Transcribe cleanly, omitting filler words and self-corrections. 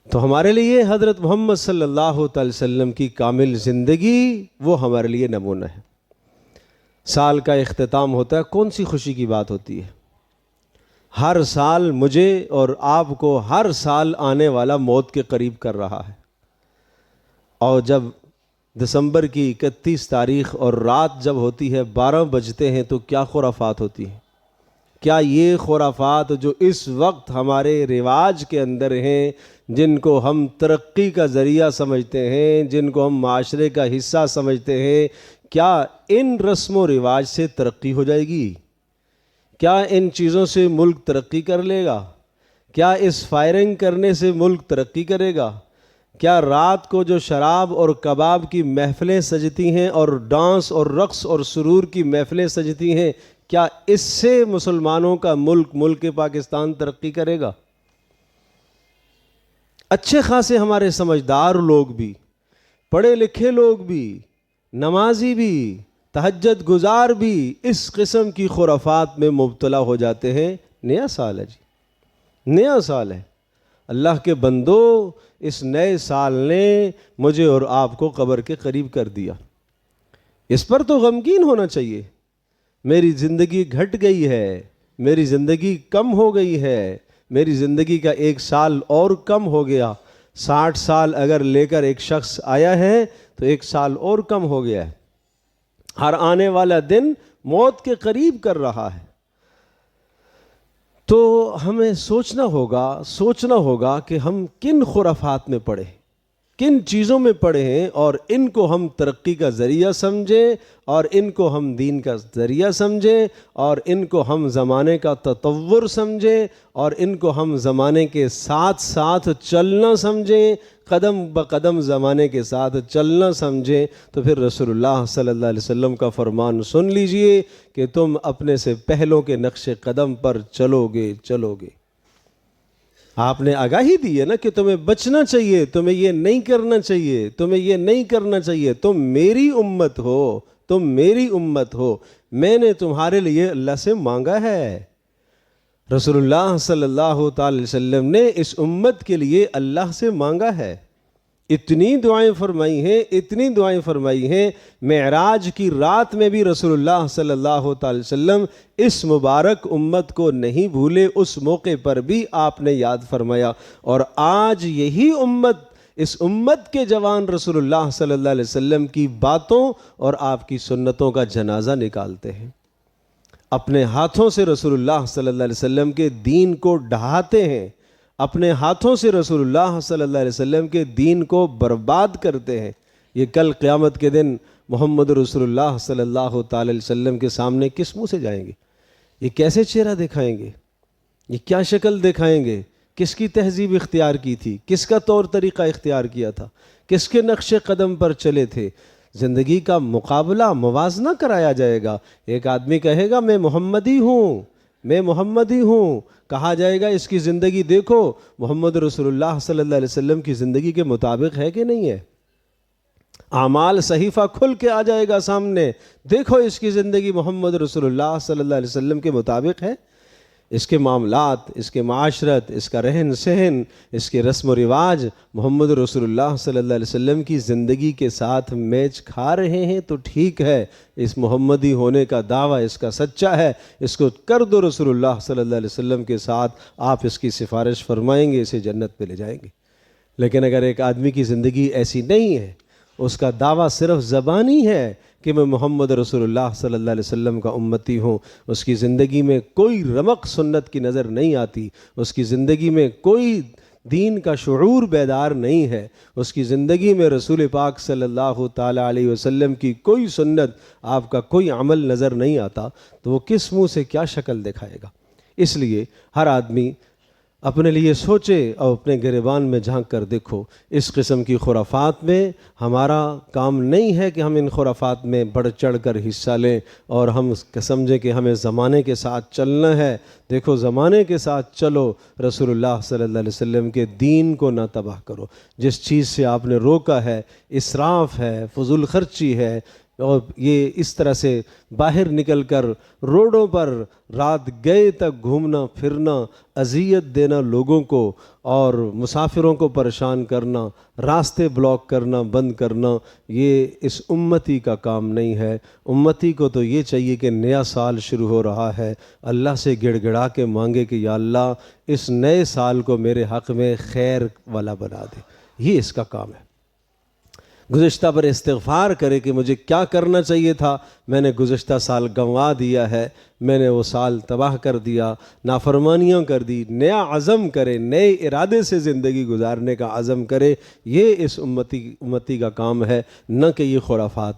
تو ہمارے لیے حضرت محمد صلی اللہ تعالی وسلم کی کامل زندگی وہ ہمارے لیے نمونہ ہے۔ سال کا اختتام ہوتا ہے، کون سی خوشی کی بات ہوتی ہے؟ ہر سال مجھے اور آپ کو ہر سال آنے والا موت کے قریب کر رہا ہے، اور جب دسمبر کی 31 تاریخ اور رات جب ہوتی ہے 12 بجتے ہیں تو کیا خرافات ہوتی ہیں۔ کیا یہ خرافات جو اس وقت ہمارے رواج کے اندر ہیں، جن کو ہم ترقی کا ذریعہ سمجھتے ہیں، جن کو ہم معاشرے کا حصہ سمجھتے ہیں، کیا ان رسم و رواج سے ترقی ہو جائے گی؟ کیا ان چیزوں سے ملک ترقی کر لے گا؟ کیا اس فائرنگ کرنے سے ملک ترقی کرے گا؟ کیا رات کو جو شراب اور کباب کی محفلیں سجتی ہیں اور ڈانس اور رقص اور سرور کی محفلیں سجتی ہیں، کیا اس سے مسلمانوں کا ملک پاکستان ترقی کرے گا؟ اچھے خاصے ہمارے سمجھدار لوگ بھی، پڑھے لکھے لوگ بھی، نمازی بھی، تہجد گزار بھی اس قسم کی خرافات میں مبتلا ہو جاتے ہیں۔ نیا سال ہے جی، نیا سال ہے۔ اللہ کے بندو، اس نئے سال نے مجھے اور آپ کو قبر کے قریب کر دیا۔ اس پر تو غمگین ہونا چاہیے۔ میری زندگی گھٹ گئی ہے، میری زندگی کم ہو گئی ہے، میری زندگی کا 1 سال اور کم ہو گیا۔ 60 سال اگر لے کر ایک شخص آیا ہے تو 1 سال اور کم ہو گیا ہے۔ ہر آنے والا دن موت کے قریب کر رہا ہے۔ تو ہمیں سوچنا ہوگا کہ ہم کن خرافات میں پڑے، کن چیزوں میں پڑے ہیں، اور ان کو ہم ترقی کا ذریعہ سمجھیں، اور ان کو ہم دین کا ذریعہ سمجھیں، اور ان کو ہم زمانے کا تطور سمجھیں، اور ان کو ہم زمانے کے ساتھ ساتھ چلنا سمجھیں، قدم بقدم زمانے کے ساتھ چلنا سمجھیں۔ تو پھر رسول اللہ صلی اللہ علیہ وسلم کا فرمان سن لیجئے کہ تم اپنے سے پہلوں کے نقش قدم پر چلو گے۔ آپ نے آگاہی دی ہے نا کہ تمہیں بچنا چاہیے، تمہیں یہ نہیں کرنا چاہیے، تمہیں یہ نہیں کرنا چاہیے، تم میری امت ہو، تم میری امت ہو، میں نے تمہارے لیے اللہ سے مانگا ہے۔ رسول اللہ صلی اللہ تعالی وسلم نے اس امت کے لیے اللہ سے مانگا ہے، اتنی دعائیں فرمائی ہیں۔ معراج کی رات میں بھی رسول اللہ صلی اللہ تعالی وسلم اس مبارک امت کو نہیں بھولے، اس موقع پر بھی آپ نے یاد فرمایا، اور آج یہی امت، اس امت کے جوان رسول اللہ صلی اللہ علیہ وسلم کی باتوں اور آپ کی سنتوں کا جنازہ نکالتے ہیں، اپنے ہاتھوں سے رسول اللہ صلی اللہ علیہ وسلم کے دین کو ڈھاتے ہیں، اپنے ہاتھوں سے رسول اللہ صلی اللہ علیہ وسلم کے دین کو برباد کرتے ہیں۔ یہ کل قیامت کے دن محمد رسول اللہ صلی اللہ تعالی علیہ وسلم کے سامنے کس منہ سے جائیں گے؟ یہ کیسے چہرہ دکھائیں گے؟ یہ کیا شکل دکھائیں گے؟ کس کی تہذیب اختیار کی تھی؟ کس کا طور طریقہ اختیار کیا تھا؟ کس کے نقش قدم پر چلے تھے؟ زندگی کا مقابلہ، موازنہ کرایا جائے گا۔ ایک آدمی کہے گا میں محمدی ہوں، میں محمدی ہوں، کہا جائے گا اس کی زندگی دیکھو محمد رسول اللہ صلی اللہ علیہ وسلم کی زندگی کے مطابق ہے کہ نہیں ہے۔ اعمال صحیفہ کھل کے آ جائے گا سامنے، دیکھو اس کی زندگی محمد رسول اللہ صلی اللہ علیہ وسلم کے مطابق ہے۔ اس کے معاملات، اس کے معاشرت، اس کا رہن سہن، اس کے رسم و رواج محمد رسول اللہ صلی اللہ علیہ وسلم کی زندگی کے ساتھ میچ کھا رہے ہیں تو ٹھیک ہے، اس محمدی ہونے کا دعویٰ اس کا سچا ہے، اس کو کر دو رسول اللہ صلی اللہ علیہ وسلم کے ساتھ، آپ اس کی سفارش فرمائیں گے، اسے جنت پہ لے جائیں گے۔ لیکن اگر ایک آدمی کی زندگی ایسی نہیں ہے، اس کا دعویٰ صرف زبانی ہے کہ میں محمد رسول اللہ صلی اللہ علیہ وسلم کا امتی ہوں، اس کی زندگی میں کوئی رمق سنت کی نظر نہیں آتی، اس کی زندگی میں کوئی دین کا شعور بیدار نہیں ہے، اس کی زندگی میں رسول پاک صلی اللہ تعالی علیہ وسلم کی کوئی سنت، آپ کا کوئی عمل نظر نہیں آتا، تو وہ کس منہ سے کیا شکل دکھائے گا؟ اس لیے ہر آدمی اپنے لیے سوچے اور اپنے گریبان میں جھانک کر دیکھو، اس قسم کی خرافات میں ہمارا کام نہیں ہے کہ ہم ان خرافات میں بڑھ چڑھ کر حصہ لیں اور ہم سمجھیں کہ ہمیں زمانے کے ساتھ چلنا ہے۔ دیکھو زمانے کے ساتھ چلو، رسول اللہ صلی اللہ علیہ وسلم کے دین کو نہ تباہ کرو۔ جس چیز سے آپ نے روکا ہے، اسراف ہے، فضول خرچی ہے، اور یہ اس طرح سے باہر نکل کر روڈوں پر رات گئے تک گھومنا پھرنا، اذیت دینا لوگوں کو اور مسافروں کو پریشان کرنا، راستے بلاک کرنا، بند کرنا، یہ اس امتی کا کام نہیں ہے۔ امتی کو تو یہ چاہیے کہ نیا سال شروع ہو رہا ہے، اللہ سے گڑ گڑا کے مانگے کہ یا اللہ اس نئے سال کو میرے حق میں خیر والا بنا دے، یہ اس کا کام ہے۔ گزشتہ پر استغفار کرے کہ مجھے کیا کرنا چاہیے تھا، میں نے گزشتہ سال گنوا دیا ہے، میں نے وہ سال تباہ کر دیا، نافرمانیاں کر دی، نیا عزم کرے، نئے ارادے سے زندگی گزارنے کا عزم کرے۔ یہ اس امتی کا کام ہے، نہ کہ یہ خرافات۔